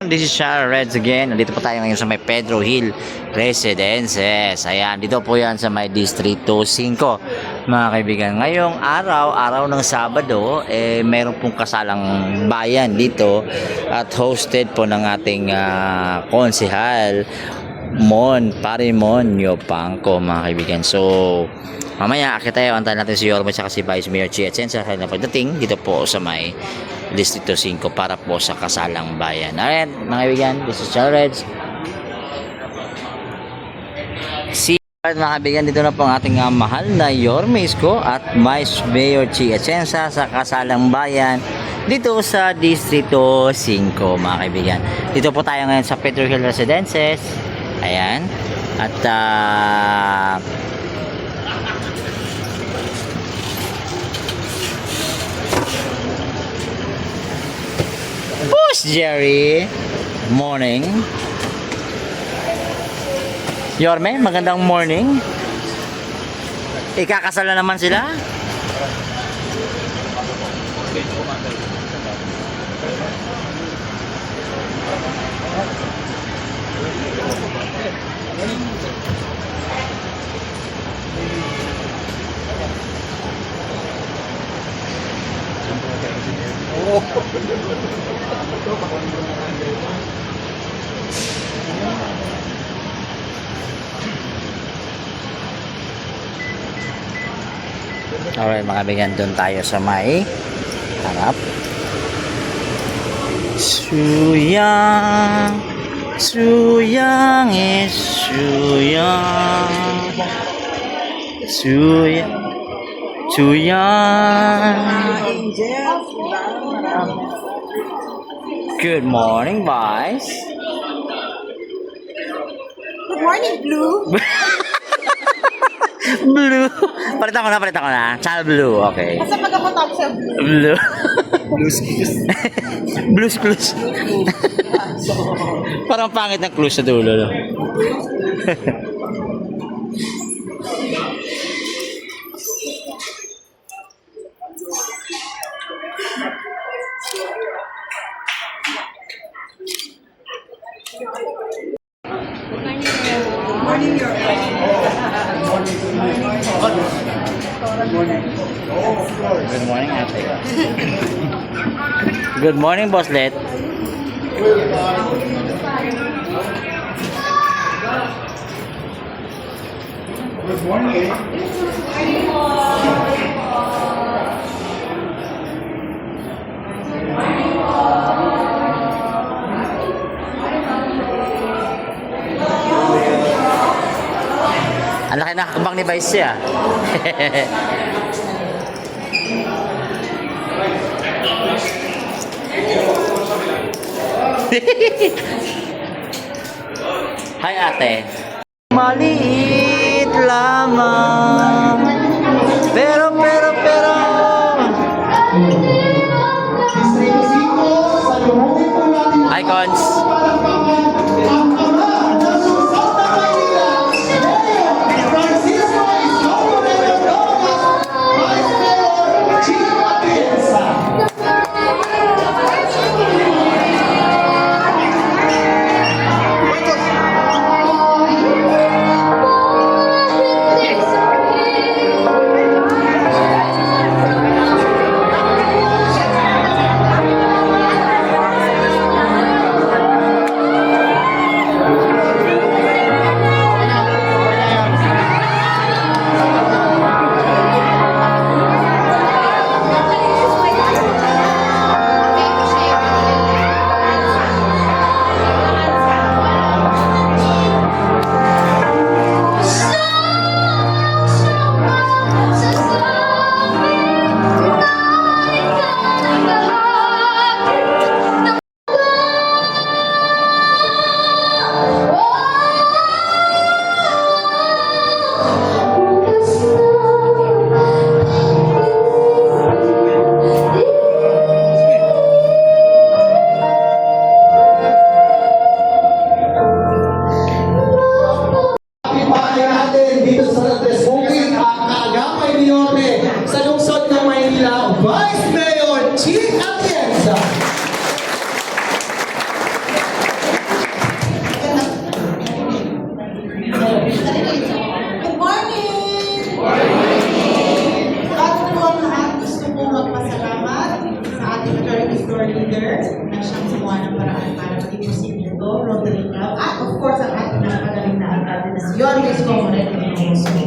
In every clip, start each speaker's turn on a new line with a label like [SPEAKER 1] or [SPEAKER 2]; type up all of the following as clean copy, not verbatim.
[SPEAKER 1] This is Shara Reds again. Nandito po tayo ngayon sa may Pedro Hill Residences. Ayan, dito po yan sa may Distrito 5. Mga kaibigan, ngayong araw ng Sabado, mayroon pong kasalang bayan dito at hosted po ng ating konsehal Parimon Yopangco, mga kaibigan. So, mamaya akit tayo, antayin natin si Yorme at si Vice Mayor Chi Atienza na pagdating dito po sa may Distrito 5 para po sa kasalang bayan. Alright, mga kaibigan, this is Shara Reds. Mga kaibigan, dito na po ang ating mahal na Yorme Isko at Vice Mayor Chi Atienza sa kasalang bayan dito sa Distrito 5, mga kaibigan. Dito po tayo ngayon sa Pedro Hill Residences. Ayan. At Boss Jerry, morning. Yorme, magandang morning. Ikakasal na naman sila. Alright, mga kaibigan, doon tayo sa may harap. Suyang is suyang. Good morning, Vice.
[SPEAKER 2] Good morning, Blue.
[SPEAKER 1] Blue. Palitan ko na. Chal blue, okay.
[SPEAKER 2] Kasi pag ako top sa Blue.
[SPEAKER 1] Blue. Blues clues. Parang pangit ng clues sa dulo, no?
[SPEAKER 2] Morning, your
[SPEAKER 1] Good morning, ate. Good morning, Bosslet.
[SPEAKER 3] Good morning.
[SPEAKER 1] Ang laki na kakabang ni Vice siya. Hi, ate. Maliit lamang. Pero. Hi, Cons.
[SPEAKER 4] Yun, gusto ko mo rin yung gusto mo.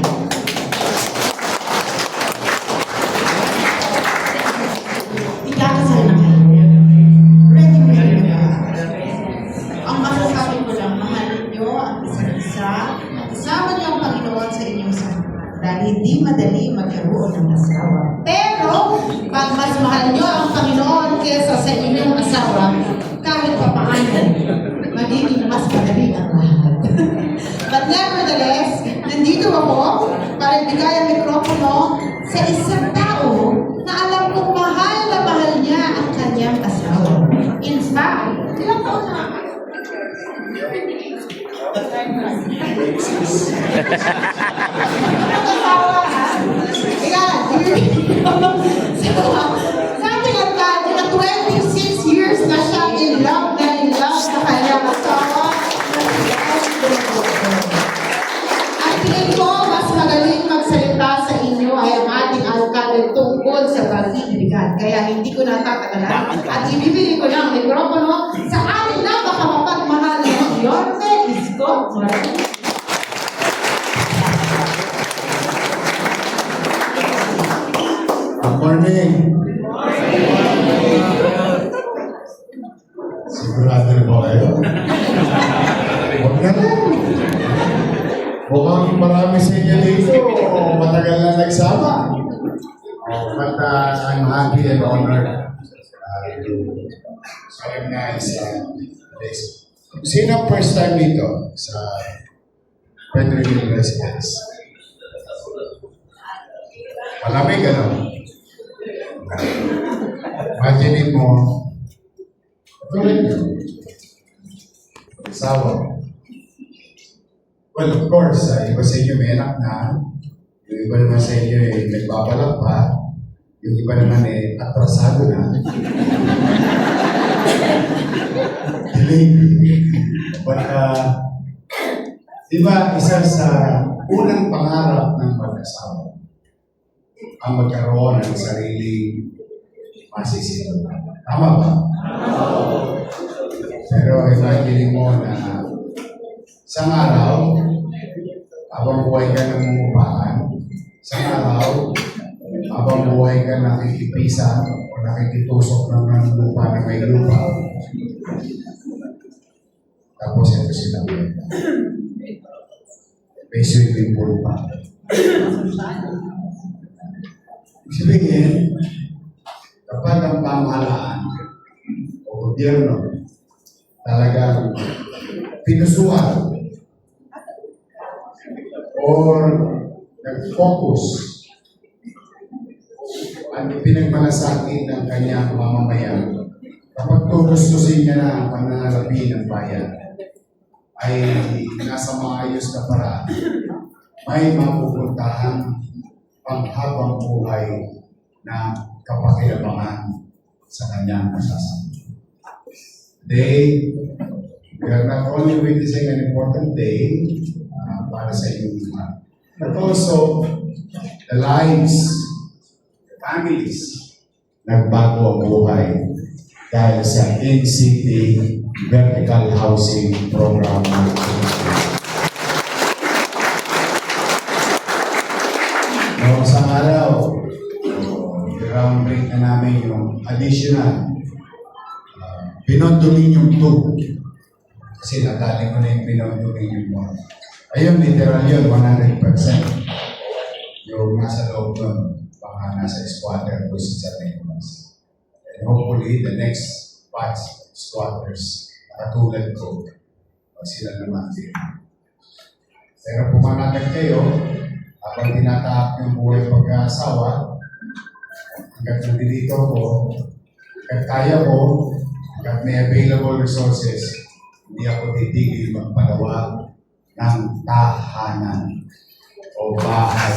[SPEAKER 4] Ikakasal na kayo. Ready na. Ang masasabi ko lang, mahalin nyo ang isa't isa. Isama niyo ang Panginoon sa inyong sarili. Dahil hindi madali magkaroon ng asawa. Pero, pag mas mahal nyo ang Panginoon kesa sa inyong asawa, kahit pa paano, magiging mas madali ang lahat. But nevertheless, nandito ako para ibigay ang mikropono sa isang tao na alam kong mahal na mahal niya ang kanyang asawa. In fact, ilang taon na? Asawa, ha? Ikaw, something like that, 26 years na siya in love sa kanyang asawa. At tingin ko, mas magaling magsalita sa inyo ay ang ating alkalde tungkol sa pag-ibigan. Kaya hindi ko natatagalan at ibibigay ko ng mikropono sa ating napakamapagmahal na Yorme Isko Martin.
[SPEAKER 3] Good morning. Sigurado na ba kayo? Huwag na lang. Mukhang marami sa inyo dito. Matagal na nagsama. But I'm happy and honored to recognize this. Sino ang first time dito sa Pedro Hill Residence? Malamig, ano? Imagine mo, tulad nyo, asawa. Well, of course, iba sa inyo may anak na, yung iba naman sa inyo nagbabalak pa, yung iba naman atrasado na. Delayed. But, di ba, isa sa unang pangarap ng mag-asawa ang magkaroon ng sariling masisino. Tama ba? Pero imagine mo na isang araw, habang buhay ka ng mumupahan, isang araw, habang buhay ka nakikipisa o nakikitusok ng lupa na may lupa, tapos ito sila. May swimming pool pa. Sabihin, kapag ang pamahalaan o gobyerno talagang pinusuan or nag-focus at pinagmalasakit ng kanyang mamamayan, kapag tutustusin niya na ang pananalapi ng bayan, ay nasa maayos na paraan, may mapupuntahan panghabang buhay na kapakilabangan sa kanyang masasama. Today, we are not only witnessing an important day para sa inyong lahat, but also the lives, the families, nagbago ang buhay dahil sa in-city vertical housing program. Noong isang araw, groundbreak na namin yung additional Beyond Dominion 2. Kasi nadali ko na yung Beyond Dominion 1. Ayun, literal yun, 100%. Yung nasa loob nun, baka nasa squatter ko sa Nicolas. And hopefully, the next batch squatters, katulad ko, pag sila naman din. Pero pumanatag kayo, habang tinatahak yung buhay pagkasawa, hanggat nandito ko, hanggat kaya ko, hanggat may available resources, hindi ako titigil magpagawa ng tahanan o bahay.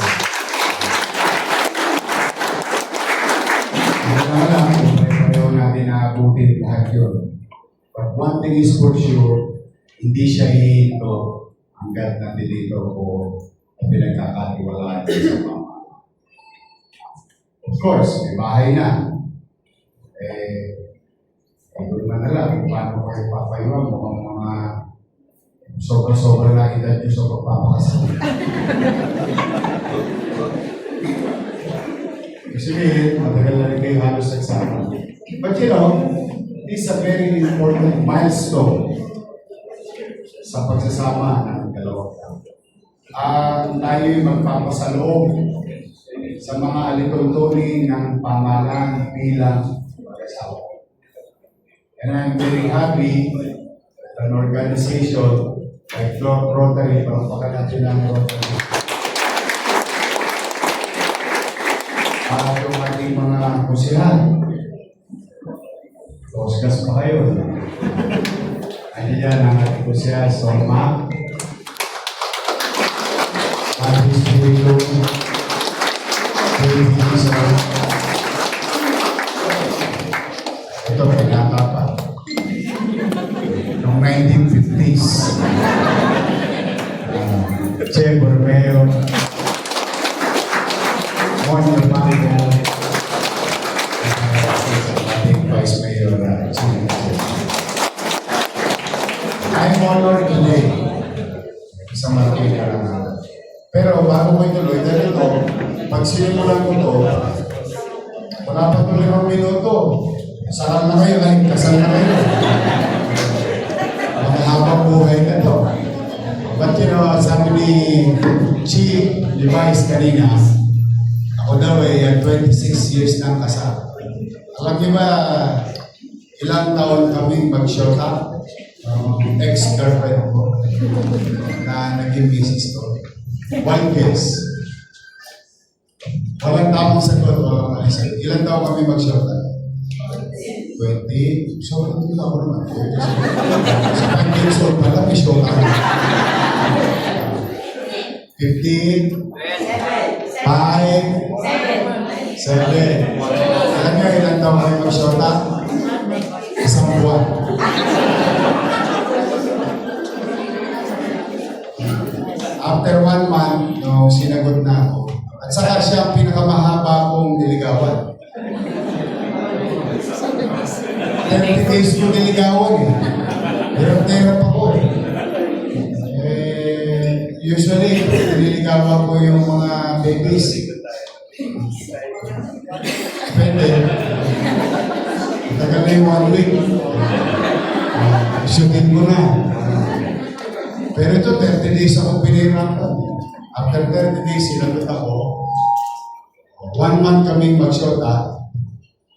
[SPEAKER 3] Hindi naman lang kung pareho natin naabutin lahat yun. But one thing is for sure, hindi siya hihinto hanggat nandito ko na pinagkakatiwalaan sa mama. Of course, may bahay na. Hindi naman alam kung paano kayo papayuan mo ang mga Sobra-sobra na edad nyo sa pagpapakasal. Sige, matagal na rin kayo halos nagsama. But you know, this is a very important milestone sa pagsasama ng dalawang tao. Tayo'y magpapasaloob sa mga alituntunin ng pamahalaan bilang mag-asawa. And I'm very happy that an organization like Rotary, pagpapakan natin ng Rotary, at yung ating mga kusihan. Toskas pa kayo. Andiyan ang ating kusihan, Soma, Ating Spirito, ito, pinata pa. Noong 1950s. Che Borromeo, Monyo Mango, ating Vice Mayor, I'm honored today sa Marquez Karangalan. Pero bago ko ituloy, dahil ito, pag sinimulan ko ito, wala pa ito 5 minuto. Kasal na kayo, ay kasal na kayo. Mahabang buhay na ito. But you know, sabi ni Chief Levi's kanina, ako daw ay 26 years nang kasal. Alam niyo ba, ilang taon kaming mag-shota? Ex-girlfriend ko na naging misis ko. One guess. Walang tamang sagot. Ilang taon kami mag-shota? 20? So, hindi ako naman. Sa 5 years old pala, may shota. 15? 5? 7? Alam niyo, ilang taon kami mag-shota? Isang buwan. After 1 month, no, sinagot na ako. At saka siya ang pinakamahaba kong niligawan. 30 days ko niligawan eh. Hirap-hirap ako eh. Usually, nililigawan ko yung mga babies. Pwede. Tagal na yung 1 week. Shootin ko na. Pero ito, 30 days ako pinirapan. After 30 days, sinagot ako. 1 month kaming mag-shota,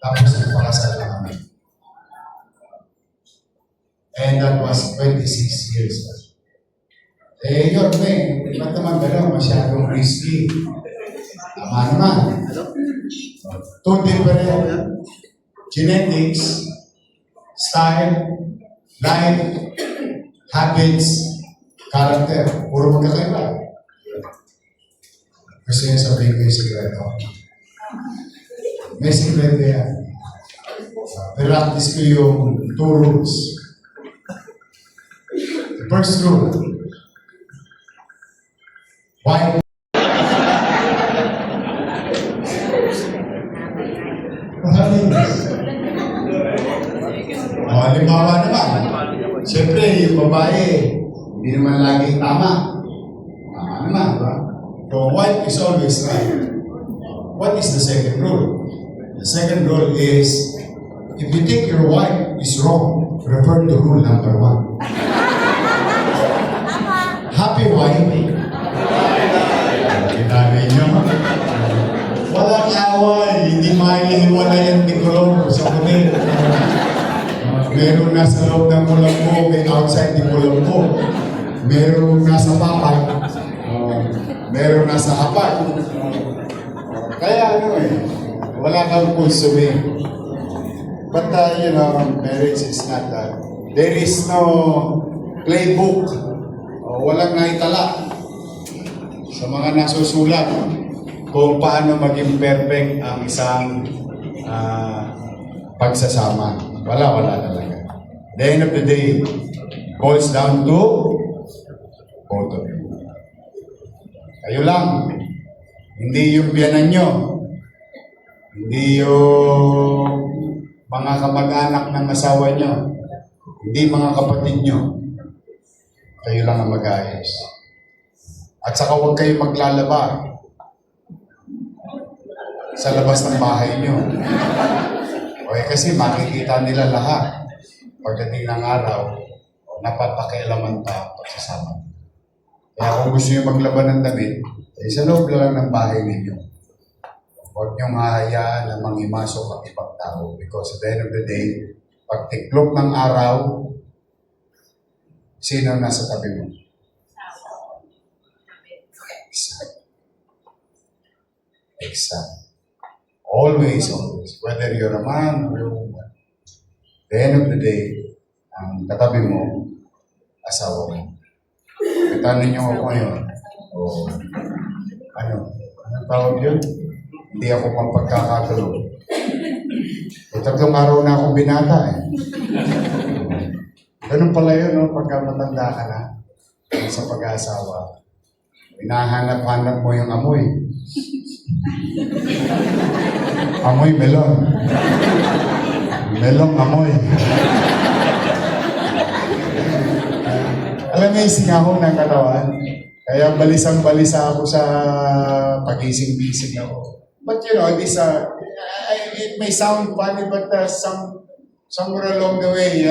[SPEAKER 3] tapos nagpakasal na kami. And that was 26 years. Yun, ba't naman gano'n? Masyadong risky. Tama naman. Two different genetics, style, life, habits, character. Puro magkakaiba. Gusto niya sabihin ko yung sikreto. May sikreto yan. Practice ko yung 2 rules. The first rule, why? Halimbawa naman, siyempre yung babae, hindi naman laging tama. Tama naman, ba? So, wife is always right. What is the second rule? The second rule is, if you think your wife is wrong, refer to rule number 1. Happy wife. Kita ninyo. Walang away, hindi mahihiwalay ang tikulong sa kulit. Meron nasa loob ng kulang mo, may outside ng kulang mo. Meron nasa papat, meron nasa hapat. Kaya wala kang pulsumin. But you know, marriage is not that. There is no playbook. Walang naitala sa mga nasusulat kung paano maging perfect ang isang pagsasama. Wala talaga. The end of the day, boils down to both of you. Kayo lang. Hindi yung biyanan nyo. Hindi yung mga kamag-anak ng asawa nyo. Hindi mga kapatid nyo. Kayo lang ang mag-ayos. At saka huwag kayo maglalaba sa labas ng bahay nyo. Okay, kasi makikita nila lahat. Pagdating ng araw, napapakialaman pa pagsasama. Kaya kung gusto nyo maglaban ng damit, sa loob lang ng bahay ninyo. Huwag nyo hahayaan na mangimasok ang ibang tao because at the end of the day, pag tiklop ng araw, sino nasa tabi mo? Exact. Always, always. Whether you're a man or a woman. At the end of the day, ang katabi mo, asawa mo. Katanong niyo ako ngayon, anong tawag yun? Hindi ako mapagkakatulo. Tatlong araw na akong binata eh. Ganun pala yun, no? Pagka matanda ka na, sa pag-aasawa, hinahanap-hanap mo yung amoy. Amoy melon. Melong amoy. Alam mo yung singahon ng katawan? Kaya balisang-balisa ako sa pagising-bising ako. But you know, it may sound funny, but somewhere along the way,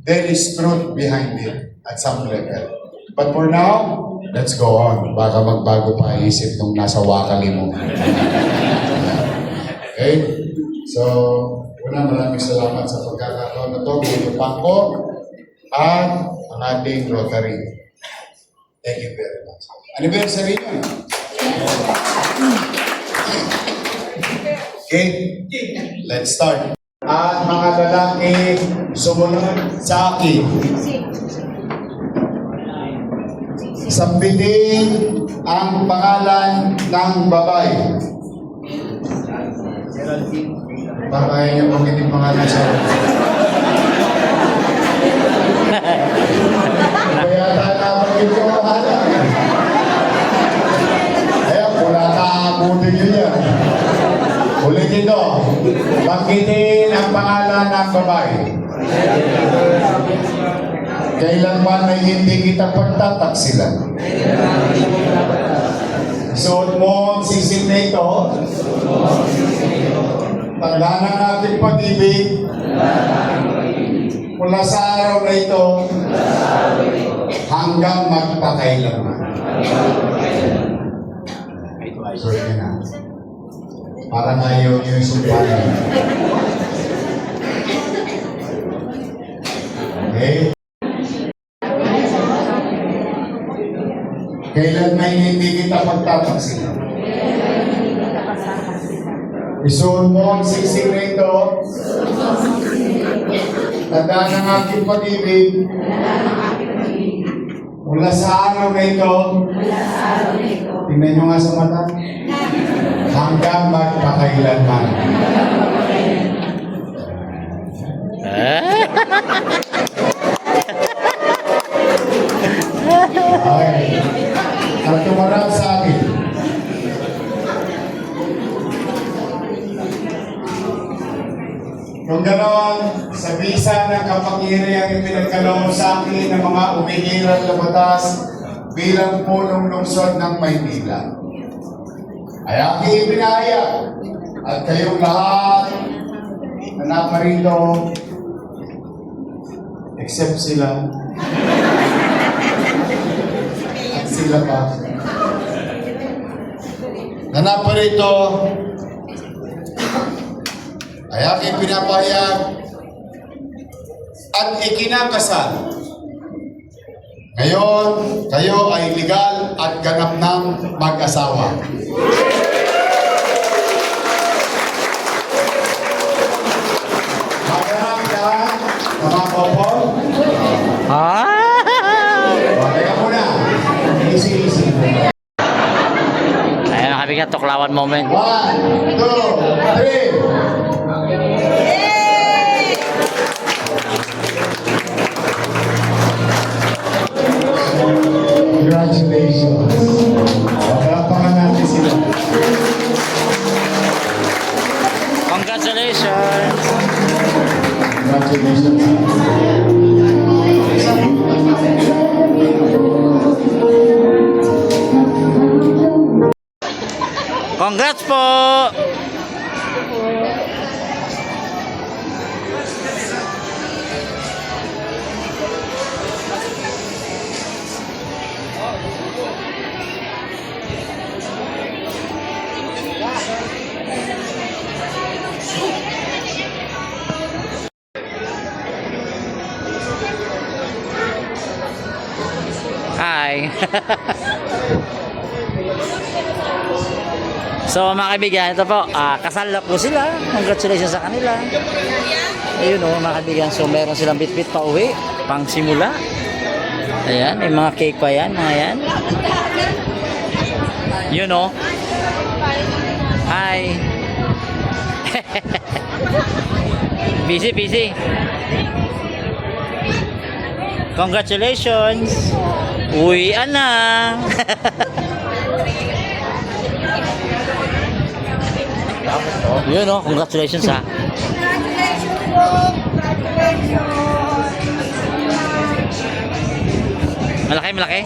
[SPEAKER 3] there is truth behind it at some level. But for now, let's go on. Baka magbago pa isip nung nasa wakali mo. Okay? So, maraming salamat sa pagkakataon na ito. Buto Pangko at ang ating Rotary. Thank you very much. Anniversary nyo. Okay? Let's start. At mga lalaki, sumunod sa akin. Sambitin ang pangalan ng babae. Baka niyo kung hindi pangalan sa kaya tatapag ito ang pangalan. Kaya pula kakabutin nyo yan. Ulitin ito. Banggitin ang pangalan ng babae. Kailanman ay hindi kita pagtataksilan. Suot mo ang sisig na ito. Tanda ng ating pag-ibig. Mula sa araw na ito hanggang magpakailanman. Suot niya na. Para ngayon yung sumpahan. Okay? Kailan may hindi kita pagtataksilan? Isuon mo ang sisig na ito. Tandaan ng aking pag-ibig. Mula sa araw na ito. Tingnan nyo nga sa mata. Hanggang magpakailanman. Okay. At tumarap sa akin. Kung ganoon, sa bisa ng kapangyarihan yung pinagkaloob sa akin ng mga umihiral na batas bilang punong lungsod ng Maynila, ay aking ipinahaya at kayong lahat na naparito, except sila, at sila pa, na naparito, ay aking pinapahayag at ikinakasal. Ngayon, kayo ay legal at ganap ng mag-asawa. Maganap lahat, mga couple. Teka muna. Easy.
[SPEAKER 1] Ayan, nakabigat tuklawan moment.
[SPEAKER 3] 1, 2, 3. Congratulations. Pagkapangan natin sila.
[SPEAKER 1] Congratulations!
[SPEAKER 3] Congratulations.
[SPEAKER 1] po! Hi! So mga kaibigan, ito po, kasal na po sila. Congratulations sa kanila. Ayun o mga kaibigan, so meron silang bit-bit pa uwi, pang simula. Ayan, may mga cake pa yan, mga yan. Yun o. Hi! Busy, busy. Congratulations! Uwian na! Yun o, congratulations ha. Malaki, malaki.